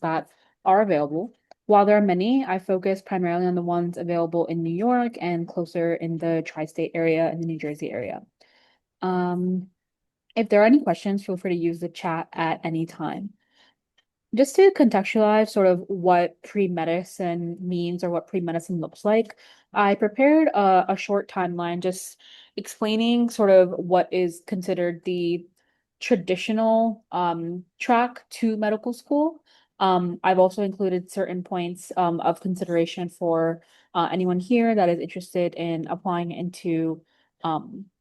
that are available. While there are many, I focus primarily on the ones available in New York and closer in the tri-state area and the New Jersey area. Um, if there are any questions, feel free to use the chat at any time. Just to contextualize sort of what pre-medicine means or what pre-medicine looks like, I prepared a short timeline just explaining sort of what is considered the traditional track to medical school. I've also included certain points of consideration for anyone here that is interested in applying into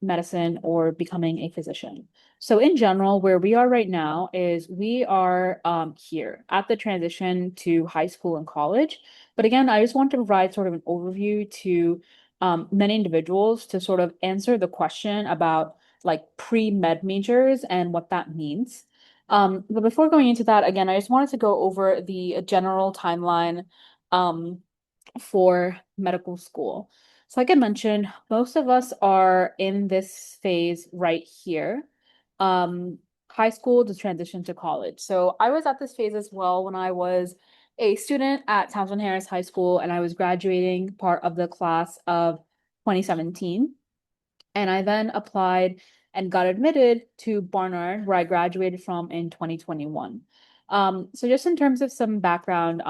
medicine or becoming a physician. So in general, where we are right now is we are here at the transition to high school and college. But again, I just want to provide sort of an overview to many individuals to sort of answer the question about like pre-med majors and what that means. But before going into that, again, I just wanted to go over the general timeline um, for medical school. So like I mentioned, most of us are in this phase right here. Um, High school to transition to college. So I was at this phase as well when I was a student at Townsend Harris High School and I was graduating part of the class of 2017. And I then applied and got admitted to Barnard, where I graduated from in 2021. So just in terms of some background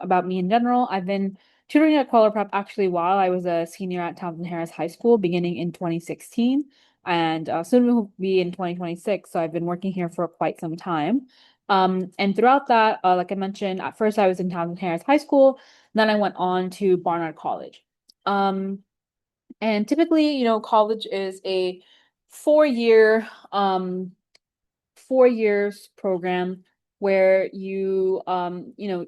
about me in general, I've been tutoring at Kweller Prep actually while I was a senior at Townsend Harris High School, beginning in 2016, and soon will be in 2026. So I've been working here for quite some time. And throughout that, like I mentioned, at first I was in Townsend Harris High School, then I went on to Barnard College. Um, and typically, college is a 4 year, 4 years program where you,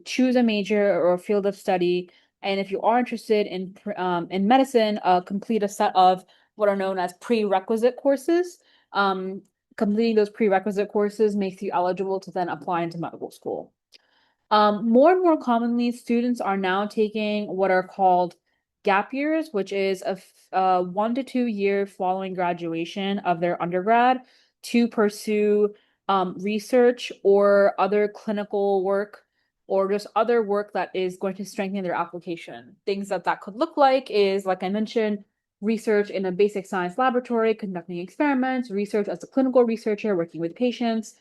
choose a major or a field of study. And if you are interested in medicine, complete a set of what are known as prerequisite courses. Um, Completing those prerequisite courses makes you eligible to then apply into medical school. More and more commonly, students are now taking what are called gap years, which is a 1 to 2 year following graduation of their undergrad to pursue research or other clinical work or just other work that is going to strengthen their application. Things that could look like is, like I mentioned, research in a basic science laboratory, conducting experiments, research as a clinical researcher, working with patients.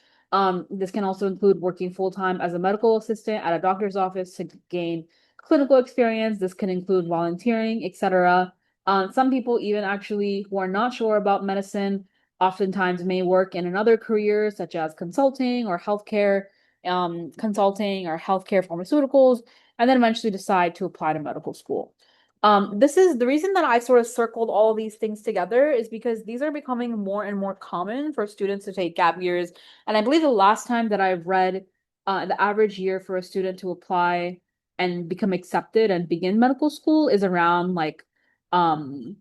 This can also include working full-time as a medical assistant at a doctor's office to gain clinical experience. This can include volunteering, etc. Some people even actually who are not sure about medicine oftentimes may work in another career such as consulting or healthcare consulting or healthcare pharmaceuticals, and then eventually decide to apply to medical school. This is the reason that I sort of circled all these things together is because these are becoming more and more common for students to take gap years. And I believe the last time that I've read the average year for a student to apply and become accepted and begin medical school is around like um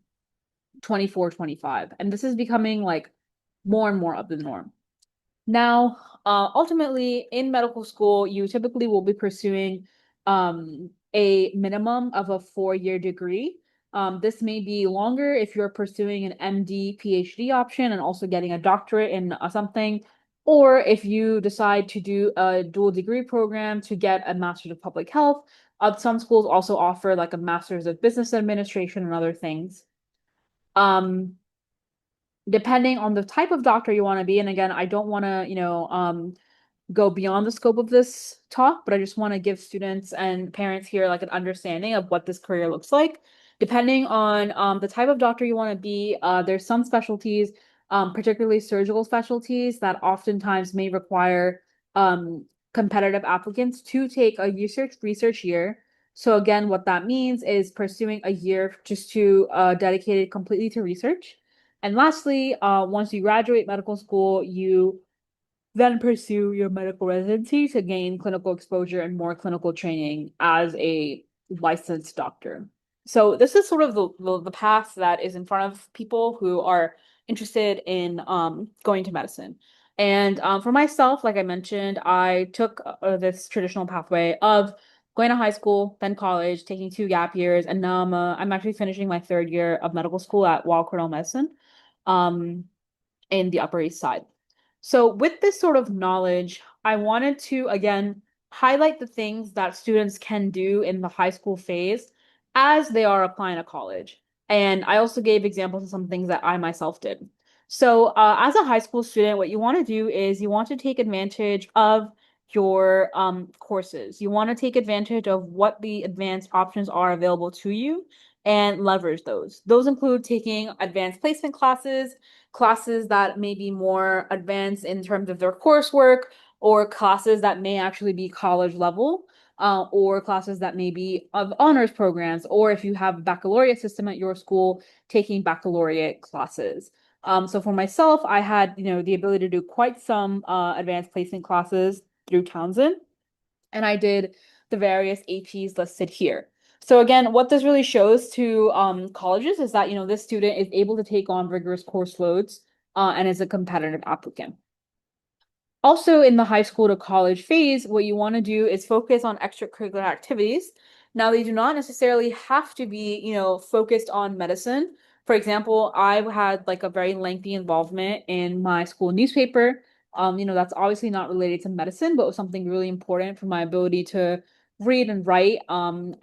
24, 25. And this is becoming like more and more of the norm. Now, ultimately, in medical school, you typically will be pursuing a minimum of a 4 year degree. This may be longer if you're pursuing an MD, PhD option and also getting a doctorate in something, or if you decide to do a dual degree program to get a master's of public health. Some schools also offer like a master's of business administration and other things. Um, Depending on the type of doctor you want to be, and again, I don't want to, go beyond the scope of this talk, but I just want to give students and parents here like an understanding of what this career looks like. Depending on the type of doctor you want to be, there's some specialties, particularly surgical specialties, that oftentimes may require competitive applicants to take a research year. So again, what that means is pursuing a year just to dedicated completely to research. And lastly, once you graduate medical school, you then pursue your medical residency to gain clinical exposure and more clinical training as a licensed doctor. So this is sort of the path that is in front of people who are interested in going to medicine. And for myself, like I mentioned, I took this traditional pathway of going to high school, then college, taking 2 gap years, and now I'm actually finishing my 3rd year of medical school at Weill Cornell Medicine um, in the Upper East Side. So with this sort of knowledge, I wanted to again highlight the things that students can do in the high school phase as they are applying to college. And I also gave examples of some things that I myself did. So, as a high school student, what you want to do is you want to take advantage of your courses. You want to take advantage of what the advanced options are available to you and leverage those. Those include taking advanced placement classes, classes that may be more advanced in terms of their coursework, or classes that may actually be college level, or classes that may be of honors programs, or if you have a baccalaureate system at your school, taking baccalaureate classes. So for myself, I had, the ability to do quite some advanced placement classes through Townsend, and I did the various APs listed here. So again, what this really shows to colleges is that, this student is able to take on rigorous course loads and is a competitive applicant. Also, in the high school to college phase, what you want to do is focus on extracurricular activities. Now, they do not necessarily have to be, focused on medicine. For example, I had like a very lengthy involvement in my school newspaper. That's obviously not related to medicine, but was something really important for my ability to read and write, and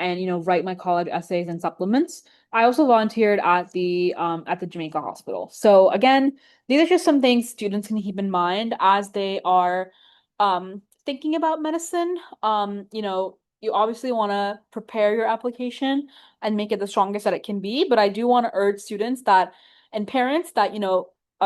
write my college essays and supplements. I also volunteered at the Jamaica Hospital. So again, these are just some things students can keep in mind as they are thinking about medicine. You obviously want to prepare your application and make it the strongest that it can be, but I do want to urge students that and parents that,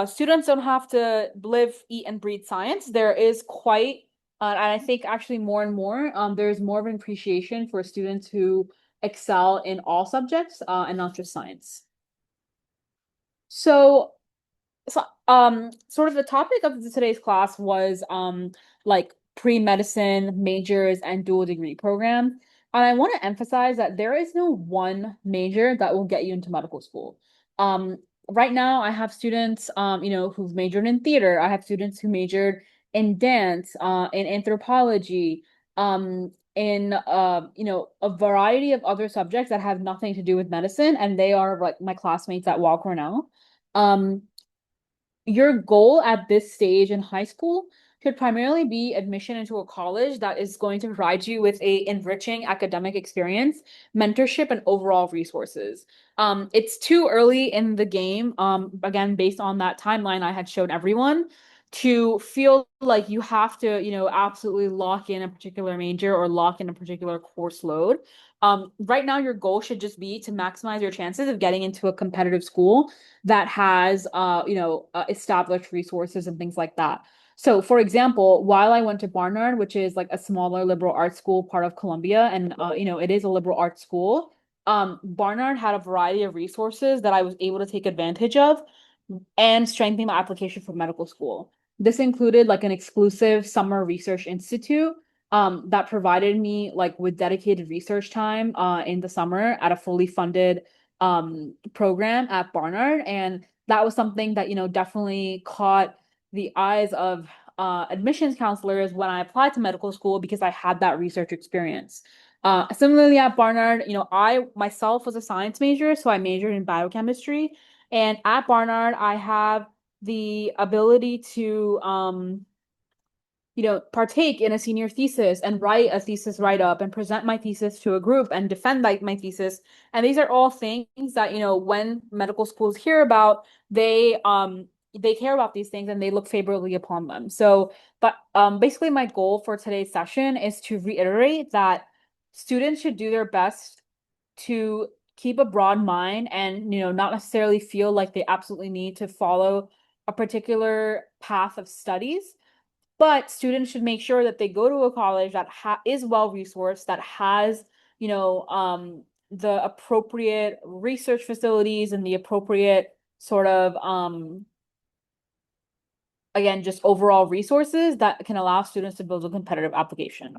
students don't have to live, eat, and breathe science. There is quite, and I think actually more and more, there's more of an appreciation for students who excel in all subjects, and not just science. So sort of the topic of today's class was like pre-medicine majors and dual degree program. And I want to emphasize that there is no one major that will get you into medical school. Um, right now I have students who've majored in theater. I have students who majored in dance, in anthropology, in a variety of other subjects that have nothing to do with medicine, and they are like my classmates at Weill Cornell. Um, your goal at this stage in high school should primarily be admission into a college that is going to provide you with a enriching academic experience, mentorship, and overall resources. It's too early in the game, again, based on that timeline I had shown everyone, to feel like you have to, absolutely lock in a particular major or lock in a particular course load. Right now, your goal should just be to maximize your chances of getting into a competitive school that has established resources and things like that. So, for example, while I went to Barnard, which is like a smaller liberal arts school part of Columbia, and it is a liberal arts school, Barnard had a variety of resources that I was able to take advantage of and strengthen my application for medical school. This included like an exclusive summer research institute that provided me like with dedicated research time in the summer at a fully funded program at Barnard. And that was something that, definitely caught the eyes of admissions counselors when I applied to medical school because I had that research experience. Similarly at Barnard, I myself was a science major, so I majored in biochemistry. And at Barnard, I have the ability to partake in a senior thesis and write a thesis write-up and present my thesis to a group and defend like my thesis. And these are all things that, when medical schools hear about, they care about these things and they look favorably upon them. So, but basically my goal for today's session is to reiterate that students should do their best to keep a broad mind and, not necessarily feel like they absolutely need to follow a particular path of studies, but students should make sure that they go to a college that is well resourced, that has, the appropriate research facilities and the appropriate sort of, again, just overall resources that can allow students to build a competitive application.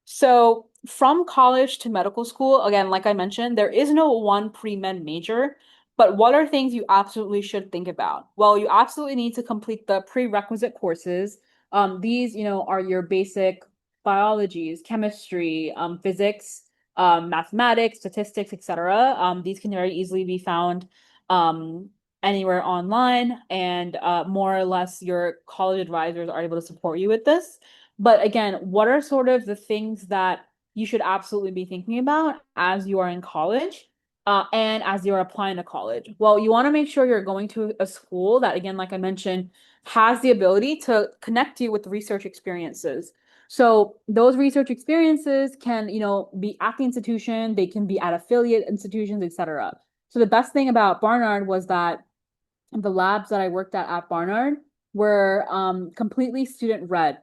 So from college to medical school, again, like I mentioned, there is no one pre-med major, but what are things you absolutely should think about? Well, you absolutely need to complete the prerequisite courses. These, are your basic biologies, chemistry, physics, mathematics, statistics, etc. These can very easily be found anywhere online, and more or less your college advisors are able to support you with this. But again, what are sort of the things that you should absolutely be thinking about as you are in college, and as you're applying to college? Well, you want to make sure you're going to a school that, again, like I mentioned, has the ability to connect you with research experiences. So those research experiences can, be at the institution, they can be at affiliate institutions, etc. So the best thing about Barnard was that the labs that I worked at Barnard were completely student run.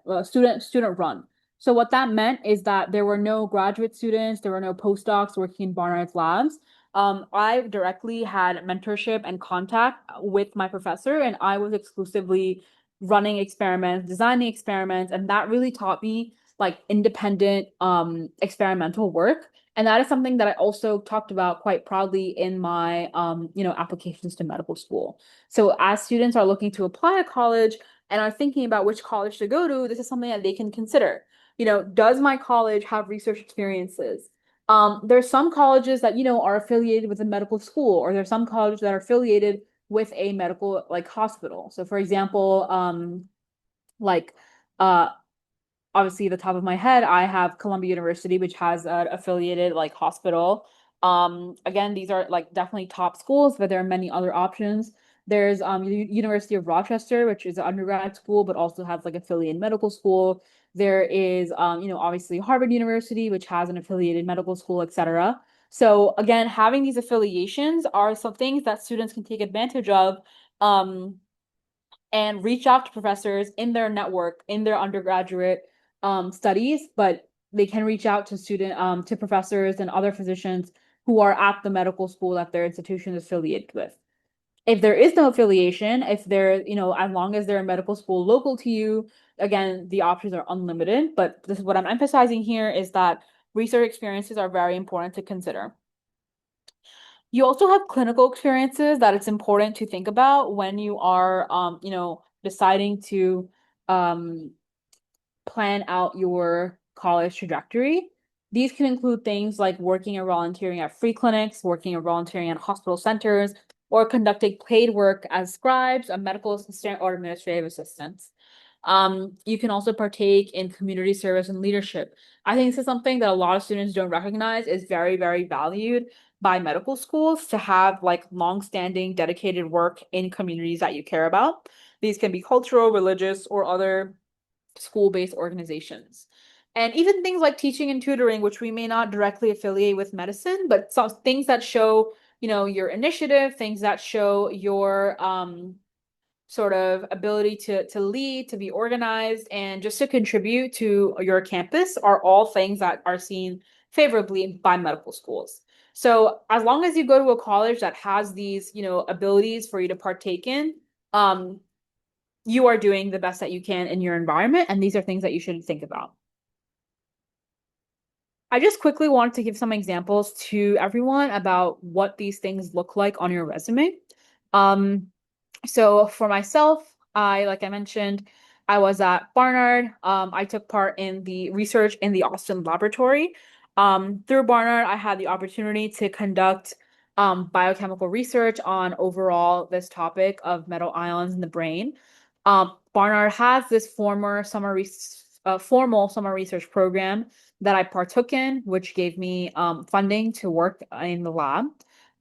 So what that meant is that there were no graduate students, there were no postdocs working in Barnard's labs. I directly had mentorship and contact with my professor, and I was exclusively running experiments, designing experiments, and that really taught me like independent experimental work. And that is something that I also talked about quite proudly in my applications to medical school. So as students are looking to apply to college and are thinking about which college to go to, this is something that they can consider. Does my college have research experiences? There's some colleges that, are affiliated with a medical school, or there's some colleges that are affiliated with a medical like hospital. So for example, like uh obviously the top of my head, I have Columbia University, which has an affiliated like hospital. Again, these are like definitely top schools, but there are many other options. There's University of Rochester, which is an undergrad school, but also has like affiliated medical school. There is obviously Harvard University, which has an affiliated medical school, etc. So again, having these affiliations are some things that students can take advantage of. Um, and reach out to professors in their network in their undergraduate studies, but they can reach out to to professors and other physicians who are at the medical school that their institution is affiliated with. If there is no affiliation, if they're, as long as they're a medical school local to you, again, the options are unlimited. But this is what I'm emphasizing here is that research experiences are very important to consider. You also have clinical experiences that it's important to think about when you are, deciding to um, plan out your college trajectory. These can include things like working or volunteering at free clinics, working or volunteering at hospital centers, or conducting paid work as scribes, a medical assistant, or administrative assistants. You can also partake in community service and leadership. I think this is something that a lot of students don't recognize is very, very valued by medical schools to have like long-standing dedicated work in communities that you care about. These can be cultural, religious, or other school-based organizations. And even things like teaching and tutoring, which we may not directly affiliate with medicine, but some things that show, your initiative, things that show your sort of ability to lead, to be organized, and just to contribute to your campus are all things that are seen favorably by medical schools. So as long as you go to a college that has these, abilities for you to partake in, um, you are doing the best that you can in your environment, and these are things that you should think about. I just quickly wanted to give some examples to everyone about what these things look like on your resume. Um, So for myself, like I mentioned, I was at Barnard. I took part in the research in the Austin laboratory. Through Barnard, I had the opportunity to conduct biochemical research on overall this topic of metal ions in the brain. Barnard has this formal summer research program that I partook in, which gave me funding to work in the lab.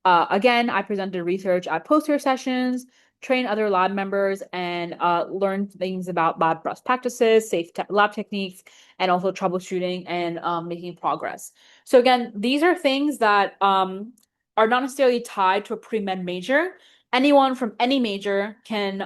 Again, I presented research at poster sessions, train other lab members, and learn things about lab best practices, safe lab techniques, and also troubleshooting and making progress. So again, these are things that are not necessarily tied to a pre-med major. Anyone from any major can,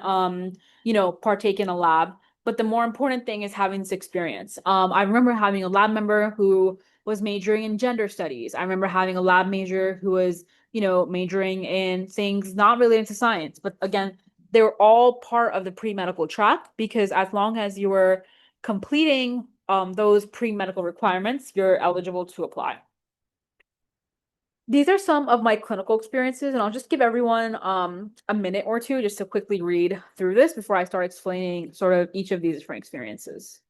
partake in a lab. But the more important thing is having this experience. I remember having a lab member who was majoring in gender studies. I remember having a lab major who was majoring in things not related to science. But again, they were all part of the pre-medical track because as long as you were completing those pre-medical requirements, you're eligible to apply. These are some of my clinical experiences, and I'll just give everyone a minute or two just to quickly read through this before I start explaining sort of each of these different experiences.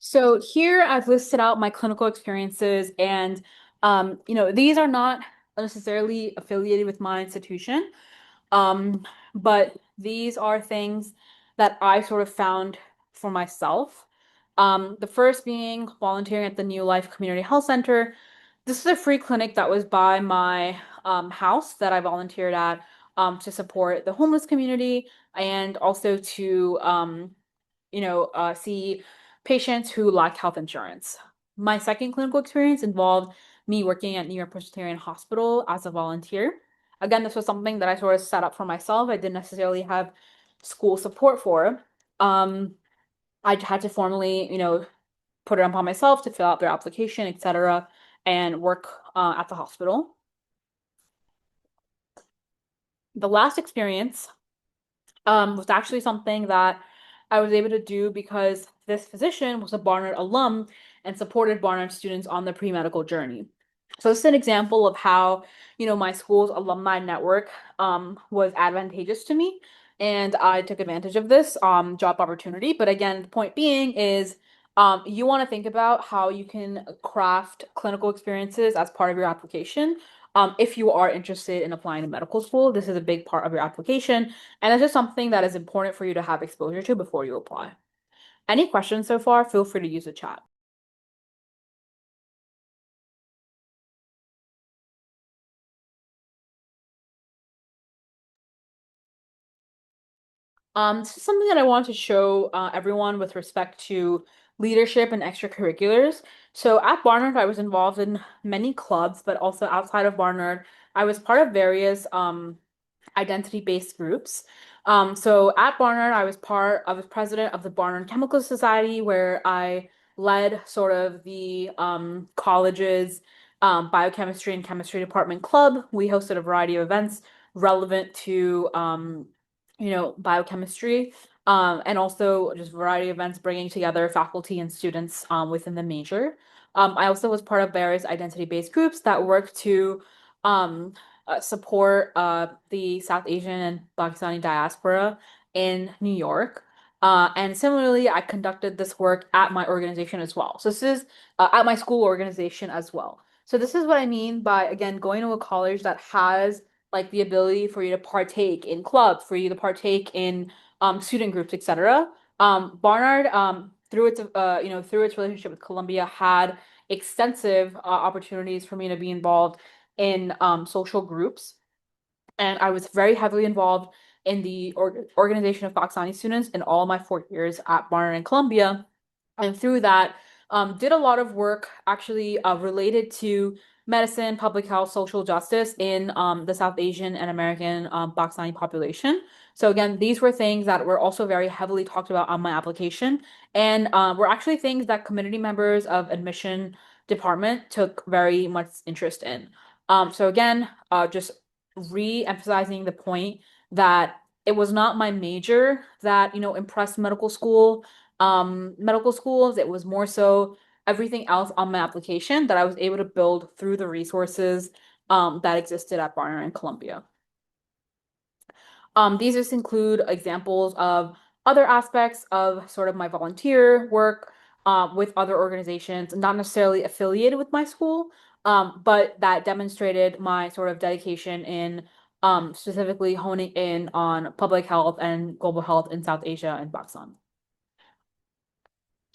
So here I've listed out my clinical experiences and these are not necessarily affiliated with my institution. Um, but these are things that I sort of found for myself. The first being volunteering at the New Life Community Health Center. This is a free clinic that was by my house that I volunteered at to support the homeless community and also to see patients who lack health insurance. My second clinical experience involved me working at New York Presbyterian Hospital as a volunteer. Again, this was something that I sort of set up for myself. I didn't necessarily have school support for. Um, I had to formally, put it upon myself to fill out their application, etc., and work at the hospital. The last experience was actually something that I was able to do because this physician was a Barnard alum and supported Barnard students on the pre-medical journey. So this is an example of how, my school's alumni network was advantageous to me, and I took advantage of this job opportunity. But again, the point being is you want to think about how you can craft clinical experiences as part of your application. If you are interested in applying to medical school, this is a big part of your application, and it's just something that is important for you to have exposure to before you apply. Any questions so far? Feel free to use the chat. This is something that I want to show everyone with respect to leadership and extracurriculars. So at Barnard, I was involved in many clubs, but also outside of Barnard, I was part of various identity-based groups. So at Barnard, I was president of the Barnard Chemical Society, where I led sort of the college's biochemistry and chemistry department club. We hosted a variety of events relevant to biochemistry, and also just a variety of events bringing together faculty and students within the major. I also was part of various identity-based groups that work to um, support the South Asian and Pakistani diaspora in New York. And similarly, I conducted this work at my organization as well. So this is at my school organization as well. So this is what I mean by, again, going to a college that has like the ability for you to partake in clubs, for you to partake in student groups, etc. Barnard, through its relationship with Columbia, had extensive opportunities for me to be involved in social groups, and I was very heavily involved in the organization of Pakistani students in all my 4 years at Barnard and Columbia. And through that, did a lot of work actually related to medicine, public health, social justice in the South Asian and American Pakistani population. So again, these were things that were also very heavily talked about on my application, and were actually things that community members of admission department took very much interest in. So again, just re-emphasizing the point that it was not my major that, impressed medical schools. It was more so everything else on my application that I was able to build through the resources that existed at Barnard and Columbia. These just include examples of other aspects of sort of my volunteer work with other organizations, not necessarily affiliated with my school, but that demonstrated my sort of dedication in specifically honing in on public health and global health in South Asia and Pakistan.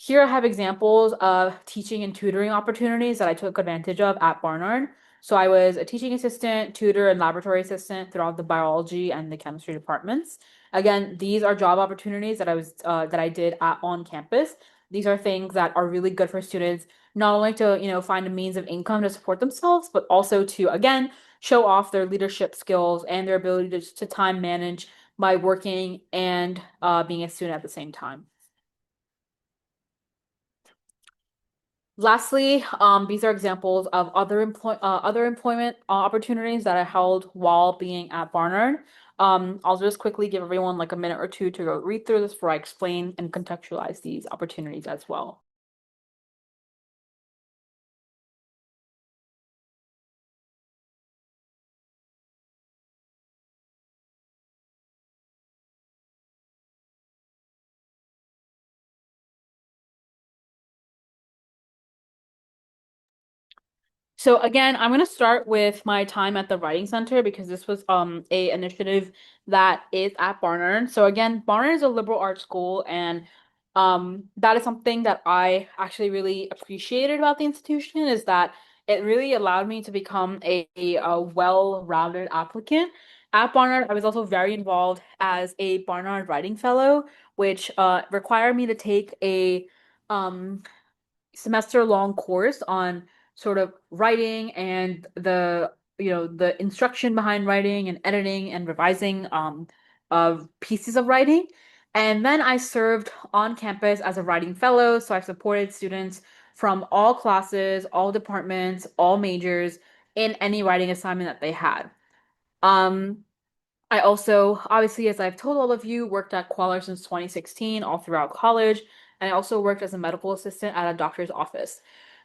Here I have examples of teaching and tutoring opportunities that I took advantage of at Barnard. So I was a teaching assistant, tutor, and laboratory assistant throughout the biology and the chemistry departments. Again, these are job opportunities that I did on campus. These are things that are really good for students, not only to, find a means of income to support themselves, but also to, again, show off their leadership skills and their ability to time manage by working and being a student at the same time. Lastly, these are examples of other employment opportunities that I held while being at Barnard. I'll just quickly give everyone like a minute or two to go read through this before I explain and contextualize these opportunities as well. So again, I'm going to start with my time at the Writing Center because this was a initiative that is at Barnard. So again, Barnard is a liberal arts school, and that is something that I actually really appreciated about the institution is that it really allowed me to become a well-rounded applicant. At Barnard, I was also very involved as a Barnard Writing Fellow, which required me to take a semester long course on sort of writing and the instruction behind writing and editing and revising of pieces of writing. And then I served on campus as a writing fellow, so I supported students from all classes, all departments, all majors in any writing assignment that they had. Um, I also, obviously, as I've told all of you, worked at Kweller since 2016, all throughout college, and I also worked as a medical assistant at a doctor's office.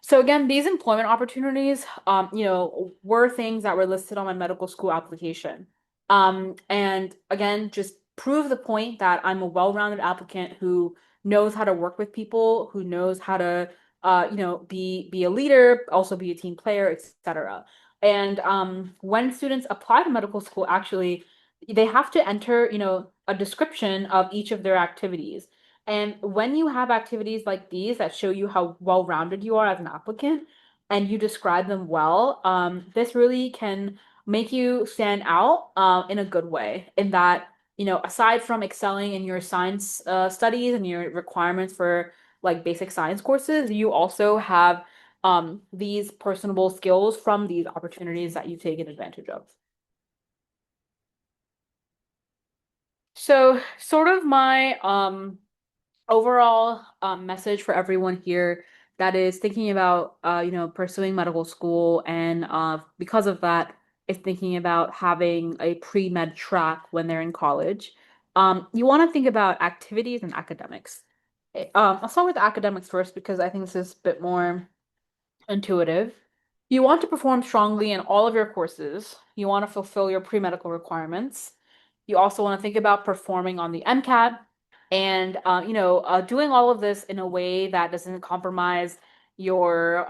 So again, these employment opportunities, were things that were listed on my medical school application. And again, just prove the point that I'm a well-rounded applicant who knows how to work with people, who knows how to, be a leader, also be a team player, etc. And when students apply to medical school, actually they have to enter, a description of each of their activities. And when you have activities like these that show you how well-rounded you are as an applicant and you describe them well, this really can make you stand out in a good way. In that, aside from excelling in your science studies and your requirements for like basic science courses, you also have these personable skills from these opportunities that you've taken advantage of. So, sort of my overall message for everyone here that is thinking about pursuing medical school and because of that is thinking about having a pre-med track when they're in college. You want to think about activities and academics. I'll start with academics first because I think this is a bit more intuitive. You want to perform strongly in all of your courses. You want to fulfill your pre-medical requirements. You also want to think about performing on the MCAT and doing all of this in a way that doesn't compromise your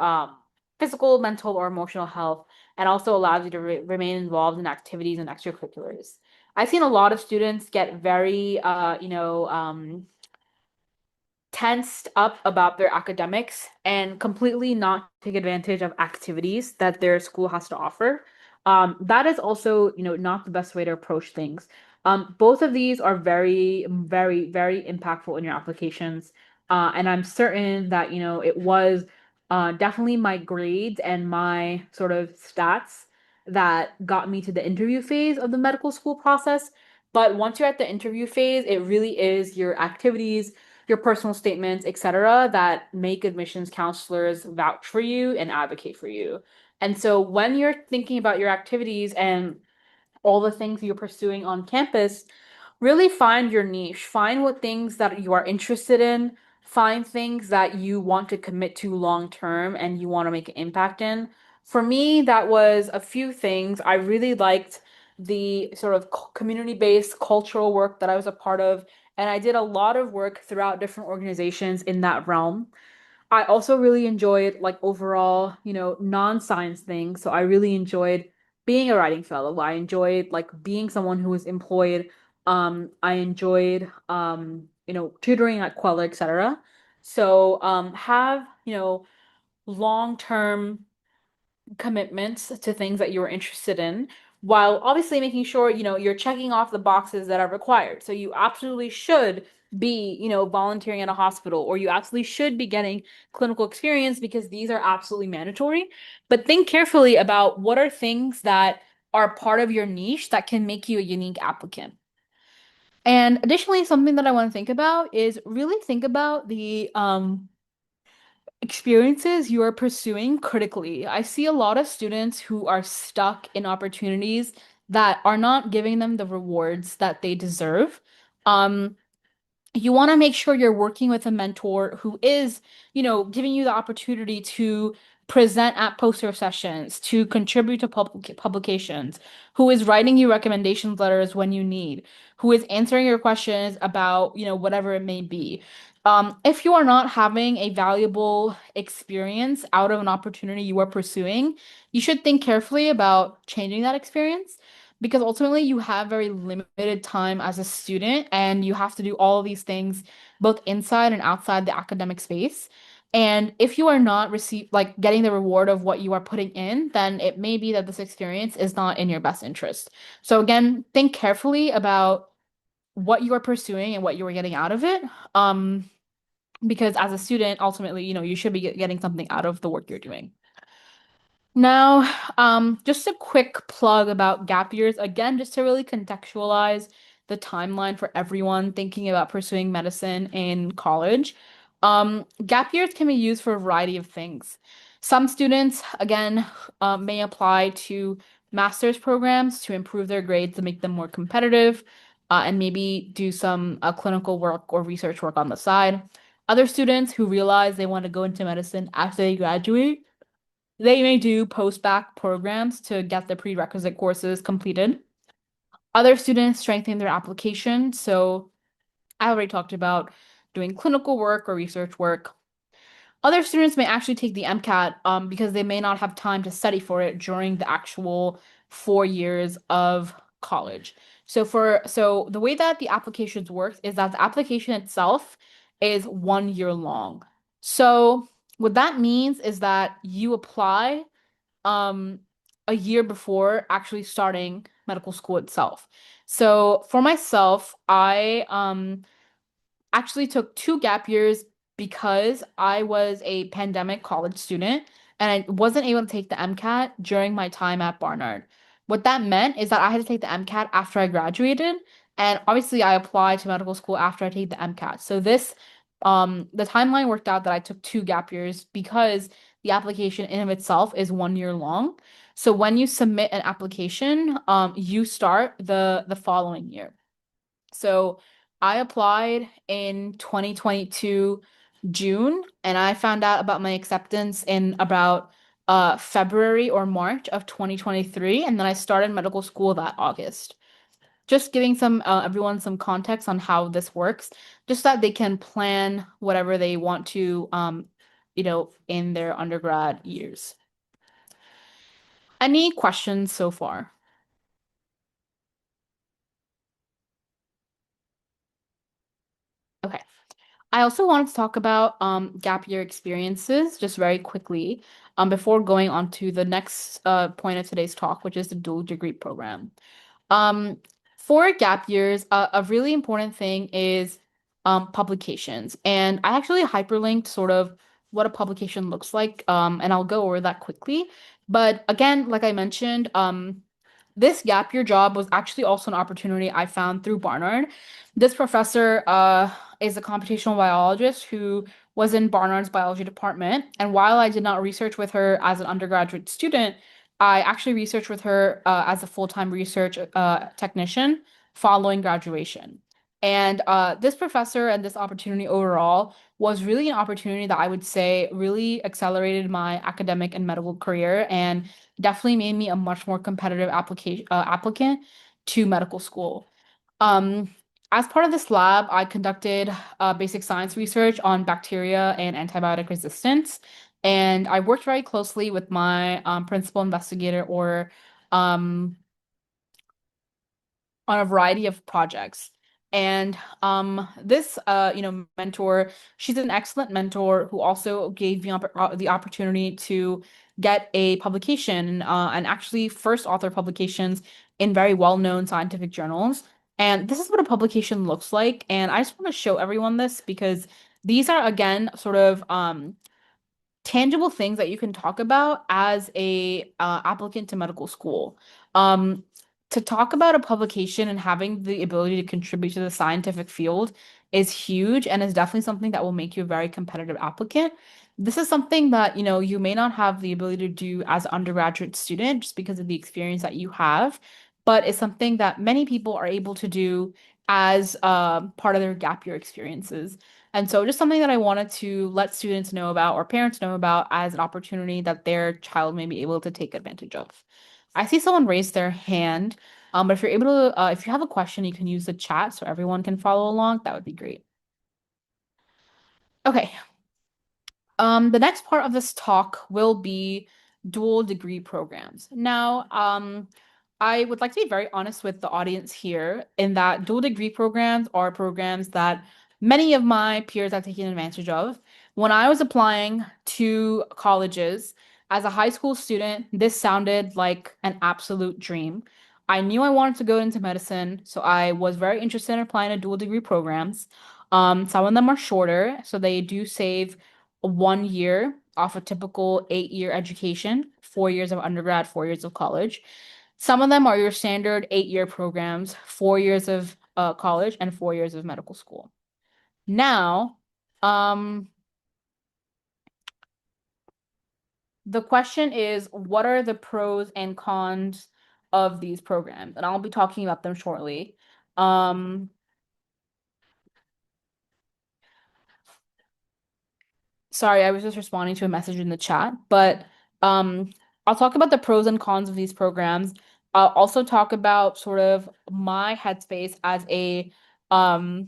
physical, mental, or emotional health, and also allows you to remain involved in activities and extracurriculars. I've seen a lot of students get very, tensed up about their academics and completely not take advantage of activities that their school has to offer. That is also, not the best way to approach things. Both of these are very, very, very impactful in your applications. And I'm certain that, it was definitely my grades and my sort of stats that got me to the interview phase of the medical school process. But once you're at the interview phase, it really is your activities, your personal statements, etc., that make admissions counselors vouch for you and advocate for you. And so when you're thinking about your activities and all the things you're pursuing on campus, really find your niche. Find what things that you are interested in. Find things that you want to commit to long term and you want to make an impact in. For me, that was a few things. I really liked the sort of community-based cultural work that I was a part of, and I did a lot of work throughout different organizations in that realm. I also really enjoyed like overall, non-science things. So I really enjoyed being a writing fellow. I enjoyed like being someone who was employed. I enjoyed tutoring at Kweller, etc. So have, long-term commitments to things that you're interested in, while obviously making sure, you're checking off the boxes that are required. So you absolutely should be, volunteering at a hospital, or you absolutely should be getting clinical experience because these are absolutely mandatory. But think carefully about what are things that are part of your niche that can make you a unique applicant. And additionally, something that I want to think about is really think about the experiences you are pursuing critically. I see a lot of students who are stuck in opportunities that are not giving them the rewards that they deserve. Um, you want to make sure you're working with a mentor who is, giving you the opportunity to present at poster sessions, to contribute to publications, who is writing you recommendation letters when you need, who is answering your questions about, whatever it may be. If you are not having a valuable experience out of an opportunity you are pursuing, you should think carefully about changing that experience because ultimately you have very limited time as a student and you have to do all of these things both inside and outside the academic space. And if you are not getting the reward of what you are putting in, then it may be that this experience is not in your best interest. So again, think carefully about what you are pursuing and what you are getting out of it. Because as a student, ultimately, you should be getting something out of the work you're doing. Now, just a quick plug about gap years, again, just to really contextualize the timeline for everyone thinking about pursuing medicine in college. Gap years can be used for a variety of things. Some students, again, may apply to master's programs to improve their grades to make them more competitive, and maybe do some clinical work or research work on the side. Other students who realize they want to go into medicine after they graduate, they may do post-bac programs to get the prerequisite courses completed. Other students strengthen their application. So I already talked about doing clinical work or research work. Other students may actually take the MCAT because they may not have time to study for it during the actual 4 years of college. So the way that the applications work is that the application itself is 1 year long. So what that means is that you apply um a year before actually starting medical school itself. So for myself, I actually took 2 gap years because I was a pandemic college student and I wasn't able to take the MCAT during my time at Barnard. What that meant is that I had to take the MCAT after I graduated, and obviously I applied to medical school after I take the MCAT. So the timeline worked out that I took 2 gap years because the application in of itself is 1 year long. So when you submit an application, you start the following year. So I applied in 2022 June, and I found out about my acceptance in about February or March of 2023, and then I started medical school that August. Just giving some everyone some context on how this works, just that they can plan whatever they want to in their undergrad years. Any questions so far? Okay. I also wanted to talk about gap year experiences just very quickly before going on to the next point of today's talk, which is the dual degree program. Um, for gap years, a really important thing is publications. And I actually hyperlinked sort of what a publication looks like, and I'll go over that quickly. But again, like I mentioned, this gap year job was actually also an opportunity I found through Barnard. This professor is a computational biologist who was in Barnard's biology department. And while I did not research with her as an undergraduate student, I actually researched with her as a full-time research technician following graduation. And this professor and this opportunity overall was really an opportunity that I would say really accelerated my academic and medical career and definitely made me a much more competitive applicant to medical school. Um, as part of this lab, I conducted basic science research on bacteria and antibiotic resistance, and I worked very closely with my principal investigator or um, on a variety of projects. And this mentor, she's an excellent mentor who also gave me the opportunity to get a publication and actually first author publications in very well-known scientific journals. And this is what a publication looks like. And I just want to show everyone this because these are again sort of tangible things that you can talk about as a applicant to medical school. Um, to talk about a publication and having the ability to contribute to the scientific field is huge and is definitely something that will make you a very competitive applicant. This is something that, you may not have the ability to do as an undergraduate student just because of the experience that you have, but it's something that many people are able to do as part of their gap year experiences. And so just something that I wanted to let students know about or parents know about as an opportunity that their child may be able to take advantage of. I see someone raise their hand, but if you're able if you have a question, you can use the chat so everyone can follow along. That would be great. Okay. The next part of this talk will be dual degree programs. Now, I would like to be very honest with the audience here in that dual degree programs are programs that many of my peers are taking advantage of. When I was applying to colleges as a high school student, this sounded like an absolute dream. I knew I wanted to go into medicine, so I was very interested in applying to dual degree programs. Some of them are shorter, so they do save 1 year off a typical 8 year education, 4 years of undergrad, 4 years of college. Some of them are your standard 8 year programs, 4 years of college and 4 years of medical school. Now, um, the question is, what are the pros and cons of these programs? And I'll be talking about them shortly. Um, Sorry, I was just responding to a message in the chat, but um, I'll talk about the pros and cons of these programs. I'll also talk about sort of my headspace as a um,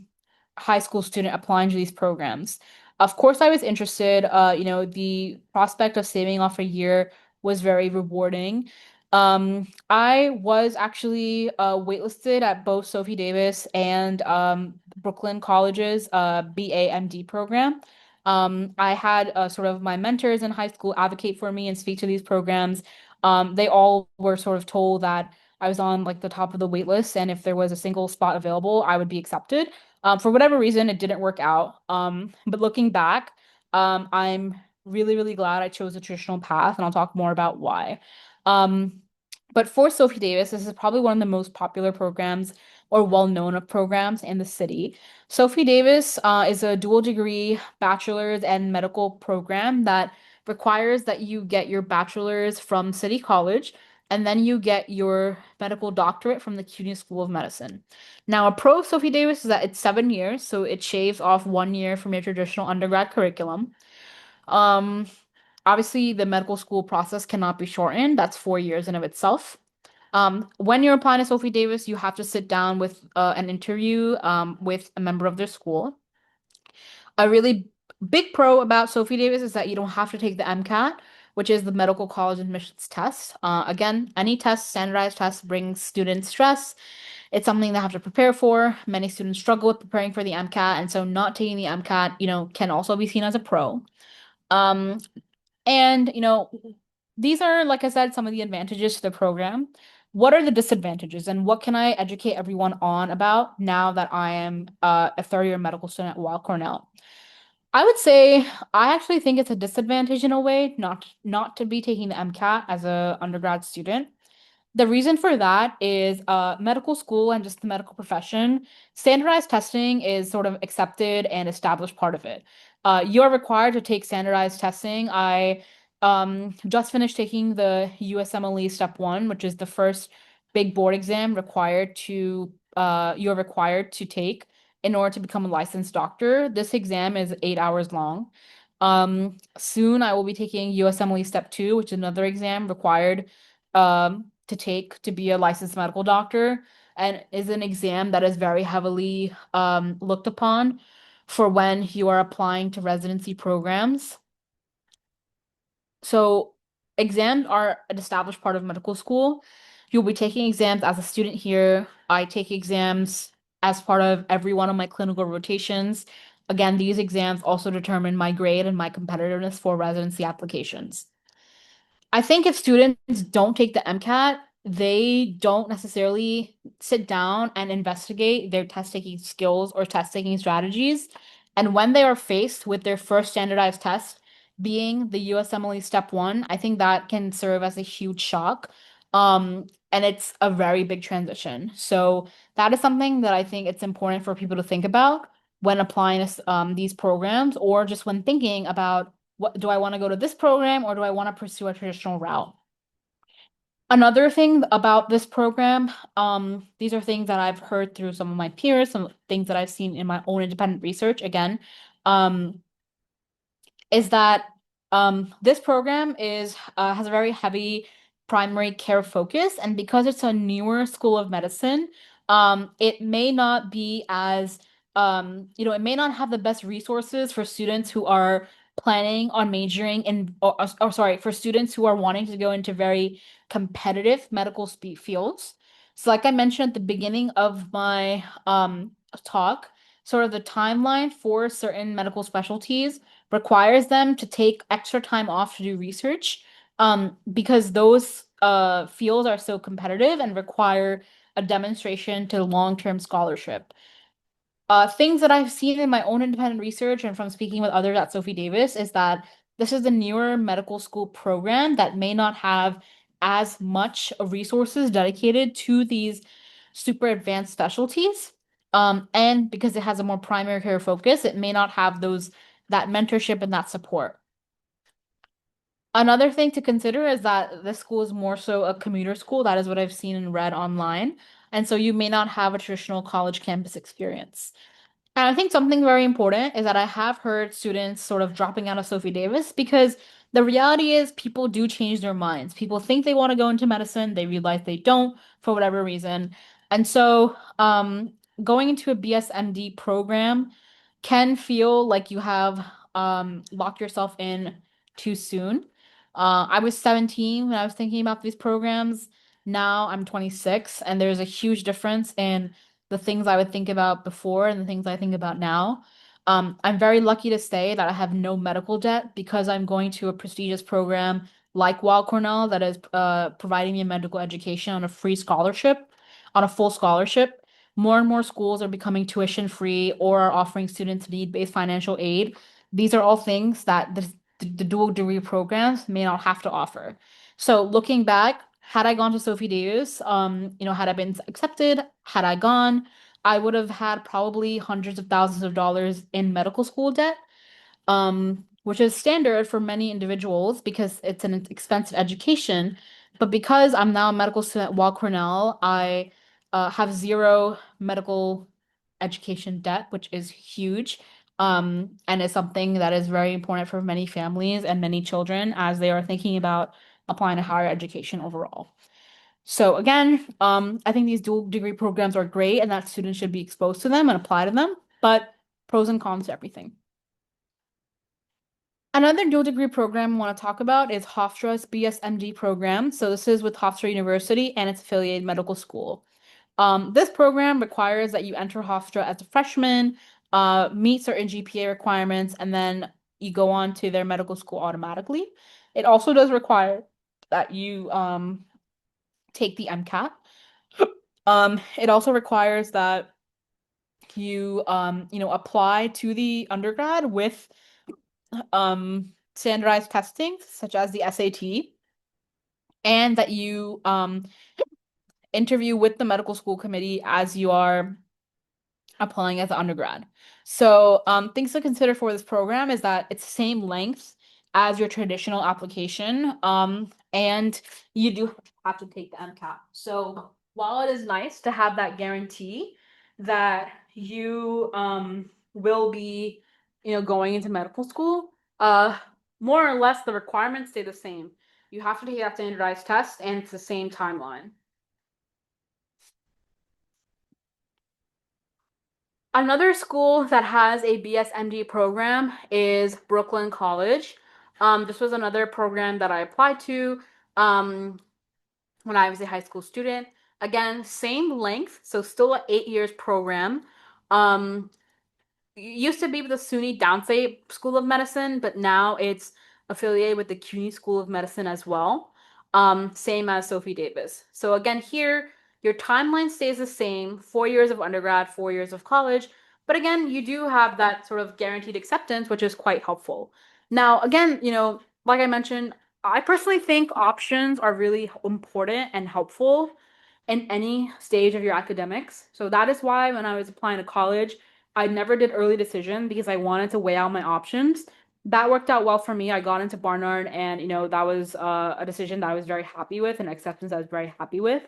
high school student applying to these programs. Of course, I was interested. The prospect of saving off a year was very rewarding. I was actually waitlisted at both Sophie Davis and Brooklyn College's BA/MD program. I had sort of my mentors in high school advocate for me and speak to these programs. They all were sort of told that I was on like the top of the wait list, and if there was a single spot available, I would be accepted. For whatever reason, it didn't work out. But looking back, I'm really, really glad I chose a traditional path, and I'll talk more about why. Um, but for Sophie Davis, this is probably one of the most popular programs or well-known programs in the city. Sophie Davis is a dual degree bachelor's and medical program that requires that you get your bachelor's from City College and then you get your medical doctorate from the CUNY School of Medicine. Now, a pro of Sophie Davis is that it's 7 years, so it shaves off 1 year from your traditional undergrad curriculum. Um, Obviously, the medical school process cannot be shortened. That's 4 years in of itself. When you're applying to Sophie Davis, you have to sit down with an interview with a member of their school. A really big pro about Sophie Davis is that you don't have to take the MCAT, which is the medical college admissions test. Again, any test, standardized test, brings students stress. It's something they have to prepare for. Many students struggle with preparing for the MCAT, and so not taking the MCAT, can also be seen as a pro. Um, and, these are, like I said, some of the advantages to the program. What are the disadvantages, and what can I educate everyone on about now that I am a third-year medical student at Weill Cornell? I would say I actually think it's a disadvantage in a way, not to be taking the MCAT as a undergrad student. The reason for that is medical school and just the medical profession, standardized testing is sort of accepted and established part of it. You're required to take standardized testing. I just finished taking the USMLE Step 1, which is the first big board exam you're required to take in order to become a licensed doctor. This exam is 8 hours long. Soon I will be taking USMLE Step 2, which is another exam required to take to be a licensed medical doctor and is an exam that is very heavily looked upon for when you are applying to residency programs. So exams are an established part of medical school. You'll be taking exams as a student here. I take exams as part of every one of my clinical rotations. Again, these exams also determine my grade and my competitiveness for residency applications. I think if students don't take the MCAT, they don't necessarily sit down and investigate their test taking skills or test taking strategies. And when they are faced with their first standardized test being the USMLE Step 1, I think that can serve as a huge shock. And it's a very big transition. So that is something that I think it's important for people to think about when applying these programs or just when thinking about what do I want to go to this program or do I want to pursue a traditional route? Another thing about this program, these are things that I've heard through some of my peers, some things that I've seen in my own independent research. Again, um, is that this program is has a very heavy primary care focus, and because it's a newer school of medicine, it may not be as it may not have the best resources for students who are planning on majoring in, or sorry, for students who are wanting to go into very competitive medical spe fields. So like I mentioned at the beginning of my talk, sort of the timeline for certain medical specialties requires them to take extra time off to do research, because those fields are so competitive and require a demonstration to long-term scholarship. Things that I've seen in my own independent research and from speaking with others at Sophie Davis is that this is a newer medical school program that may not have as much resources dedicated to these super advanced specialties. And because it has a more primary care focus, it may not have that mentorship and that support. Another thing to consider is that this school is more so a commuter school. That is what I've seen and read online. And so you may not have a traditional college campus experience. And I think something very important is that I have heard students sort of dropping out of Sophie Davis because the reality is people do change their minds. People think they want to go into medicine, they realize they don't for whatever reason. And so, going into a BSMD program can feel like you have locked yourself in too soon. I was 17 when I was thinking about these programs. Now I'm 26, and there's a huge difference in the things I would think about before and the things I think about now. I'm very lucky to say that I have no medical debt because I'm going to a prestigious program like Weill Cornell that is providing me a medical education on a free scholarship, on a full scholarship. More and more schools are becoming tuition free or are offering students need-based financial aid. These are all things that the dual degree programs may not have to offer. So looking back, had I gone to Sophie Davis, had I been accepted, had I gone, I would have had probably hundreds of thousands of dollars in medical school debt, which is standard for many individuals because it's an expensive education. But because I'm now a medical student at Weill Cornell, I have zero medical education debt, which is huge. And is something that is very important for many families and many children as they are thinking about applying to higher education overall. So again, I think these dual degree programs are great and that students should be exposed to them and apply to them, but pros and cons to everything. Another dual degree program I want to talk about is Hofstra's BSMD program. So this is with Hofstra University and its affiliated medical school. This program requires that you enter Hofstra as a freshman, meet certain GPA requirements, and then you go on to their medical school automatically. It also does require that you take the MCAT. It also requires that you apply to the undergrad with standardized testing, such as the SAT, and that you interview with the medical school committee as you are applying as an undergrad. So, things to consider for this program is that it's the same length as your traditional application, and you do have to take the MCAT. So, while it is nice to have that guarantee that you will be, going into medical school, more or less the requirements stay the same. You have to take that standardized test, and it's the same timeline. Another school that has a BSMD program is Brooklyn College. This was another program that I applied to when I was a high school student. Again, same length, so still an 8 years program. Um, used to be with the SUNY Downstate School of Medicine, but now it's affiliated with the CUNY School of Medicine as well. Same as Sophie Davis. So again, here your timeline stays the same: 4 years of undergrad, 4 years of college. But again, you do have that sort of guaranteed acceptance, which is quite helpful. Now, again, like I mentioned, I personally think options are really important and helpful in any stage of your academics. So that is why when I was applying to college, I never did early decision because I wanted to weigh out my options. That worked out well for me. I got into Barnard, and that was a decision that I was very happy with, and acceptance I was very happy with.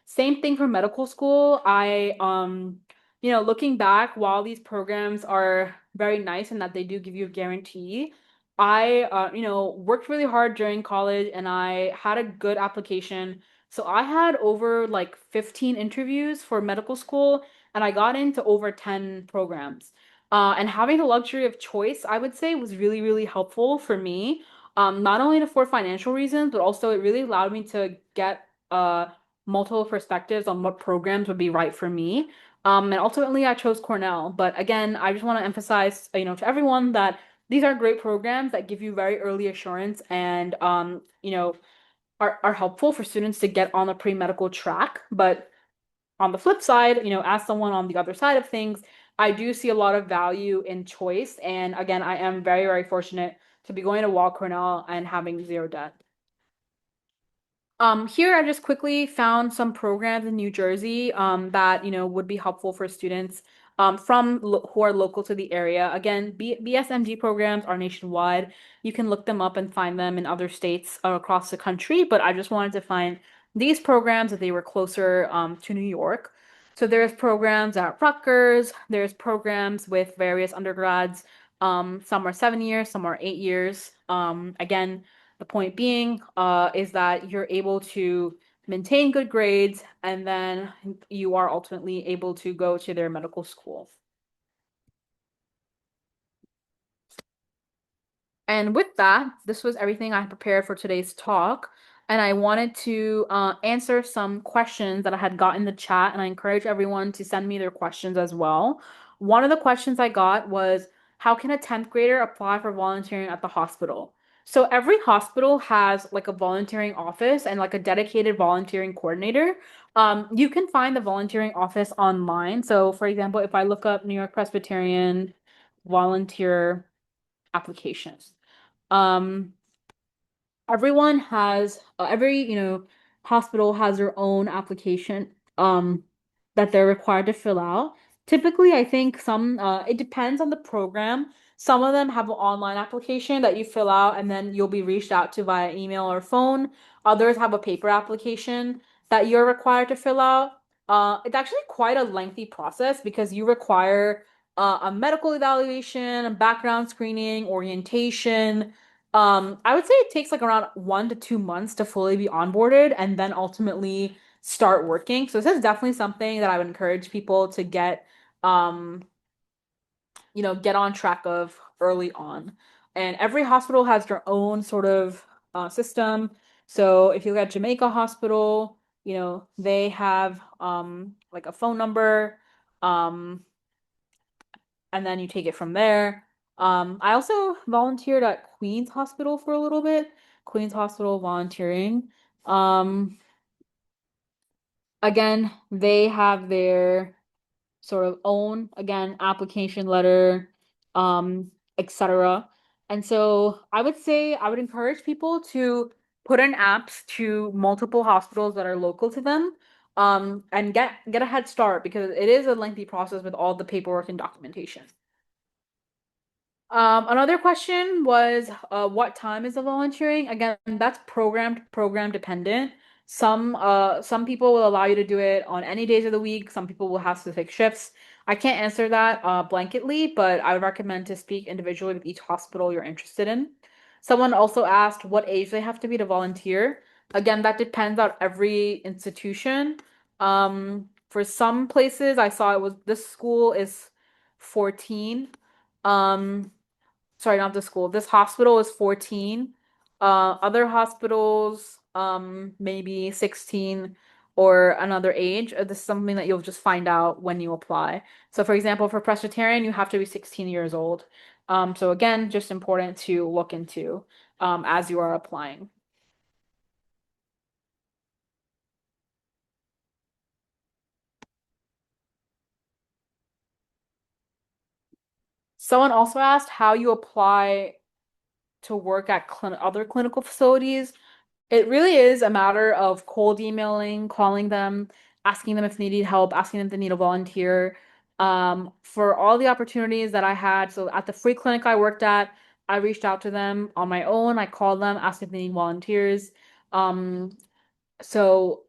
Same thing for medical school. Looking back, while these programs are very nice and that they do give you a guarantee, I worked really hard during college and I had a good application. So I had over like 15 interviews for medical school, and I got into over 10 programs. And having the luxury of choice, I would say, was really, really helpful for me. Not only for financial reasons, but also it really allowed me to get multiple perspectives on what programs would be right for me. And ultimately, I chose Cornell. But again, I just want to emphasize, to everyone that these are great programs that give you very early assurance and, are helpful for students to get on the pre-medical track. But on the flip side, as someone on the other side of things, I do see a lot of value in choice. And again, I am very, very fortunate to be going to Wall Cornell and having zero debt. Here I just quickly found some programs in New Jersey that would be helpful for students who are local to the area. Again, BSMG programs are nationwide. You can look them up and find them in other states across the country, but I just wanted to find these programs that they were closer to New York. So there's programs at Rutgers, there's programs with various undergrads. Some are 7 years, some are 8 years. Again, the point being, is that you're able to maintain good grades and then you are ultimately able to go to their medical school. And with that, this was everything I prepared for today's talk. And I wanted to answer some questions that I had got in the chat, and I encourage everyone to send me their questions as well. One of the questions I got was, how can a 10th grader apply for volunteering at the hospital? So every hospital has like a volunteering office and like a dedicated volunteering coordinator. You can find the volunteering office online. So for example, if I look up New York Presbyterian volunteer applications, um, every hospital has their own application that they're required to fill out. Typically, I think some it depends on the program. Some of them have an online application that you fill out and then you'll be reached out to via email or phone. Others have a paper application that you're required to fill out. It's actually quite a lengthy process because you require a medical evaluation, a background screening, orientation. I would say it takes like around 1 to 2 months to fully be onboarded and then ultimately start working. So this is definitely something that I would encourage people to um, get on track of early on. And every hospital has their own sort of system. So if you look at Jamaica Hospital, they have like a phone number. Um, and then you take it from there. I also volunteered at Queen's Hospital for a little bit. Queen's Hospital volunteering. Um, again, they have their sort of own, again, application letter, etc. And so I would say I would encourage people to put in apps to multiple hospitals that are local to them, and get a head start because it is a lengthy process with all the paperwork and documentation. Another question was, what time is the volunteering? Again, that's program dependent. Some people will allow you to do it on any days of the week. Some people will have specific shifts. I can't answer that blanketly, but I would recommend to speak individually with each hospital you're interested in. Someone also asked what age they have to be to volunteer. Again, that depends on every institution. For some places, I saw it was this school is 14. Um, Sorry, not the school. This hospital is 14. Other hospitals, maybe 16 or another age. This is something that you'll just find out when you apply. So, for example, for Presbyterian, you have to be 16 years old. So again, just important to look into as you are applying. Someone also asked how you apply to work at other clinical facilities. It really is a matter of cold emailing, calling them, asking them if they need help, asking them if they need a volunteer. For all the opportunities that I had, so at the free clinic I worked at, I reached out to them on my own. I called them, asked if they need volunteers. Um, so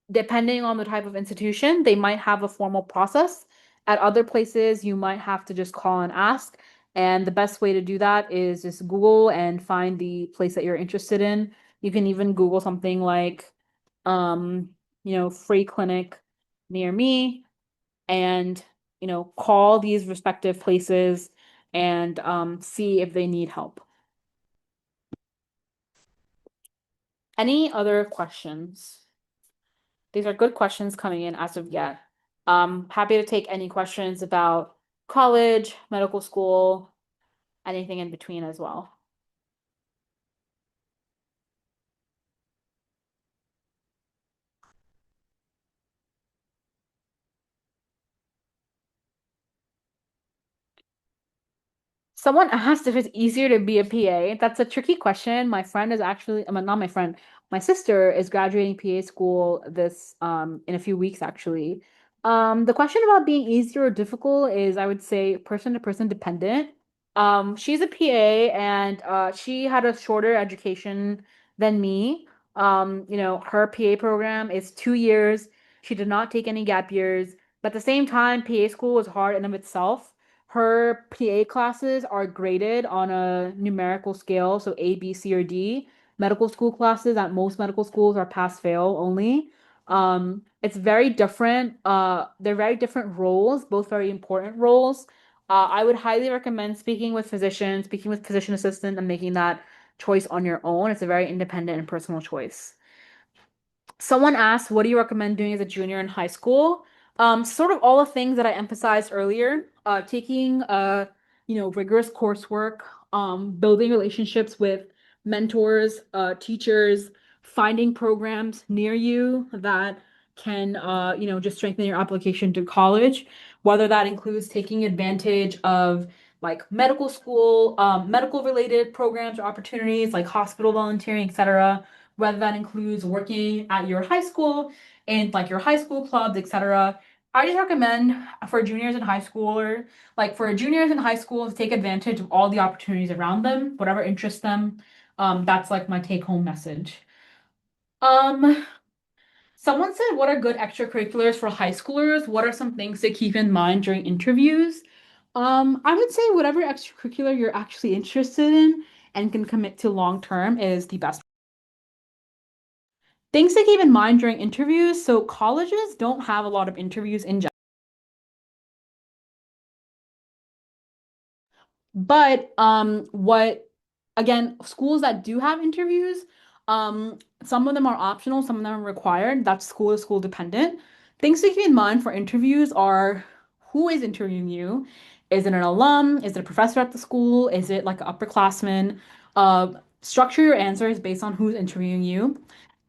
depending on the type of institution, they might have a formal process. At other places, you might have to just call and ask. And the best way to do that is just Google and find the place that you're interested in. You can even Google something like, free clinic near me. and, call these respective places and see if they need help. Any other questions? These are good questions coming in as of yet. Happy to take any questions about college, medical school, anything in between as well. Someone asked if it's easier to be a PA. That's a tricky question. My friend is actually, not my friend, my sister is graduating PA school this in a few weeks actually. The question about being easier or difficult is, I would say, person to person dependent. She's a PA and she had a shorter education than me. Her PA program is 2 years. She did not take any gap years, but at the same time, PA school was hard in of itself. Her PA classes are graded on a numerical scale, so A, B, C, or D. Medical school classes at most medical schools are pass fail only. It's very different. They're very different roles, both very important roles. I would highly recommend speaking with physicians, speaking with physician assistant, and making that choice on your own. It's a very independent and personal choice. Someone asked, what do you recommend doing as a junior in high school? Sort of all the things that I emphasized earlier, taking rigorous coursework, building relationships with mentors, teachers, finding programs near you that can just strengthen your application to college, whether that includes taking advantage of like medical school, medical related programs or opportunities like hospital volunteering, etc., whether that includes working at your high school and like your high school clubs, etc. I just recommend for juniors in high school or like for juniors in high school to take advantage of all the opportunities around them, whatever interests them. That's like my take home message. Um, Someone said, what are good extracurriculars for high schoolers? What are some things to keep in mind during interviews? I would say whatever extracurricular you're actually interested in and can commit to long term is the best. Things to keep in mind during interviews. So colleges don't have a lot of interviews in general. But what again, schools that do have interviews, some of them are optional, some of them are required. That's school to school dependent. Things to keep in mind for interviews are who is interviewing you? Is it an alum? Is it a professor at the school? Is it like an upperclassman? Structure your answers based on who's interviewing you.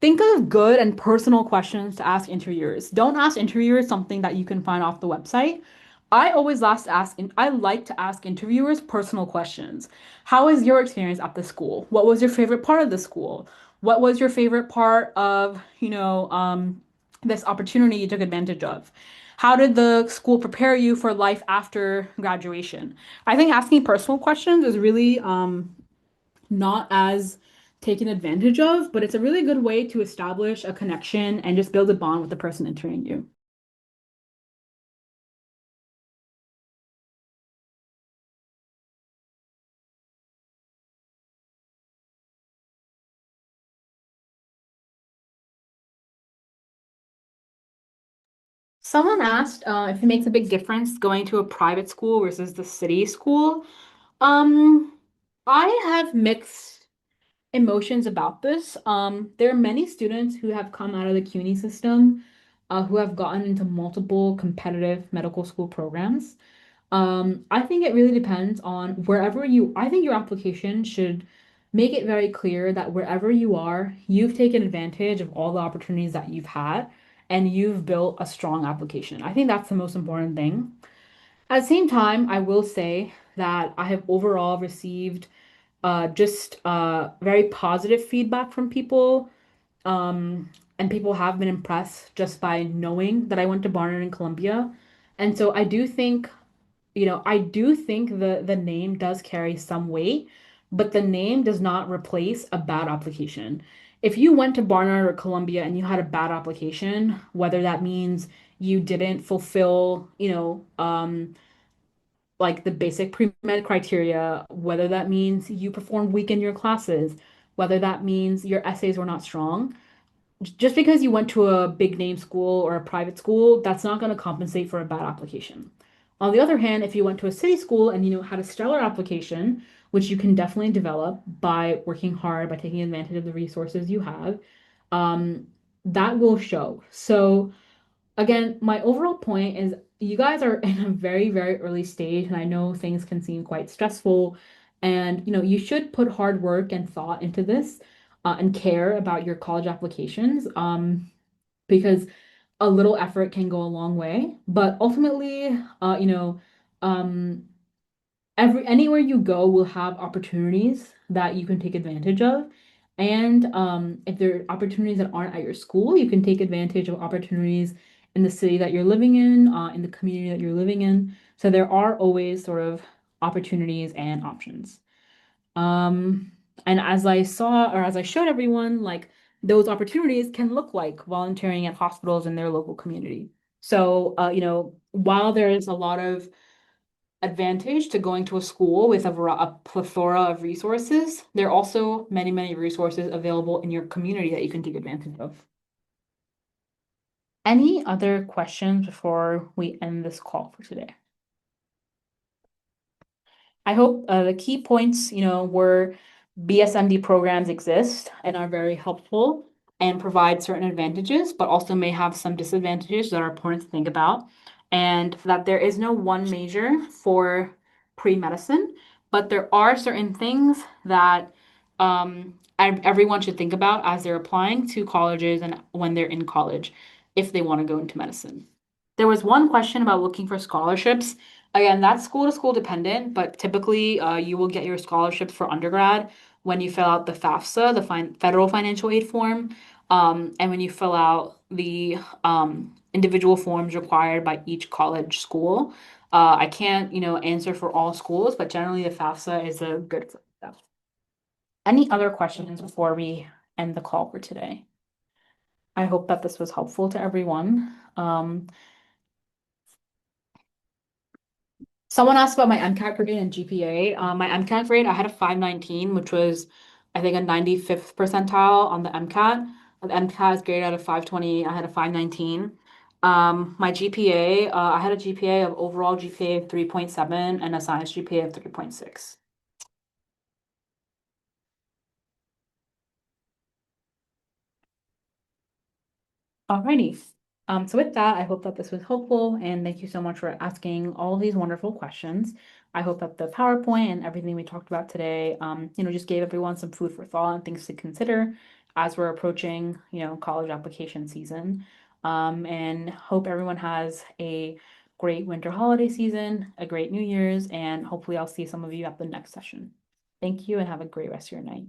Think of good and personal questions to ask interviewers. Don't ask interviewers something that you can find off the website. I like to ask interviewers personal questions. How was your experience at the school? What was your favorite part of the school? What was your favorite part of, this opportunity you took advantage of? How did the school prepare you for life after graduation? I think asking personal questions is really not as taken advantage of, but it's a really good way to establish a connection and just build a bond with the person interviewing you. Someone asked if it makes a big difference going to a private school versus the city school. Um, I have mixed emotions about this. There are many students who have come out of the CUNY system, who have gotten into multiple competitive medical school programs. I think it really depends on I think your application should make it very clear that wherever you are, you've taken advantage of all the opportunities that you've had and you've built a strong application. I think that's the most important thing. At the same time, I will say that I have overall received just very positive feedback from people. And people have been impressed just by knowing that I went to Barnard and Columbia. And so I do think the name does carry some weight, but the name does not replace a bad application. If you went to Barnard or Columbia and you had a bad application, whether that means you didn't fulfill, like the basic pre-med criteria, whether that means you performed weak in your classes, whether that means your essays were not strong, just because you went to a big name school or a private school, that's not going to compensate for a bad application. On the other hand, if you went to a city school and had a stellar application, which you can definitely develop by working hard, by taking advantage of the resources you have, um, that will show. So again, my overall point is you guys are in a very, very early stage, and I know things can seem quite stressful. And you should put hard work and thought into this, and care about your college applications, because a little effort can go a long way. But ultimately, um, anywhere you go will have opportunities that you can take advantage of. And if there are opportunities that aren't at your school, you can take advantage of opportunities in the city that you're living in the community that you're living in. So there are always sort of opportunities and options. Um, and as I saw, or as I showed everyone, like those opportunities can look like volunteering at hospitals in their local community. So, while there is a lot of advantage to going to a school with a plethora of resources, there are also many, many resources available in your community that you can take advantage of. Any other questions before we end this call for today? I hope the key points, were BSMD programs exist and are very helpful and provide certain advantages, but also may have some disadvantages that are important to think about. And that there is no one major for pre-medicine, but there are certain things that everyone should think about as they're applying to colleges and when they're in college, if they want to go into medicine. There was one question about looking for scholarships. Again, that's school to school dependent, but typically you will get your scholarships for undergrad when you fill out the FAFSA, the federal financial aid form, and when you fill out the individual forms required by each college school. I can't, answer for all schools, but generally the FAFSA is a good step. Any other questions before we end the call for today? I hope that this was helpful to everyone. Someone asked about my MCAT grade and GPA. My MCAT grade, I had a 519, which was, I think, a 95th percentile on the MCAT. The MCAT is graded out of 520. I had a 519. My GPA, I had a GPA of overall GPA of 3.7 and a science GPA of 3.6. Alrighty. So with that, I hope that this was helpful, and thank you so much for asking all of these wonderful questions. I hope that the PowerPoint and everything we talked about today, just gave everyone some food for thought and things to consider as we're approaching, college application season. And hope everyone has a great winter holiday season, a great New Year's, and hopefully I'll see some of you at the next session. Thank you and have a great rest of your night.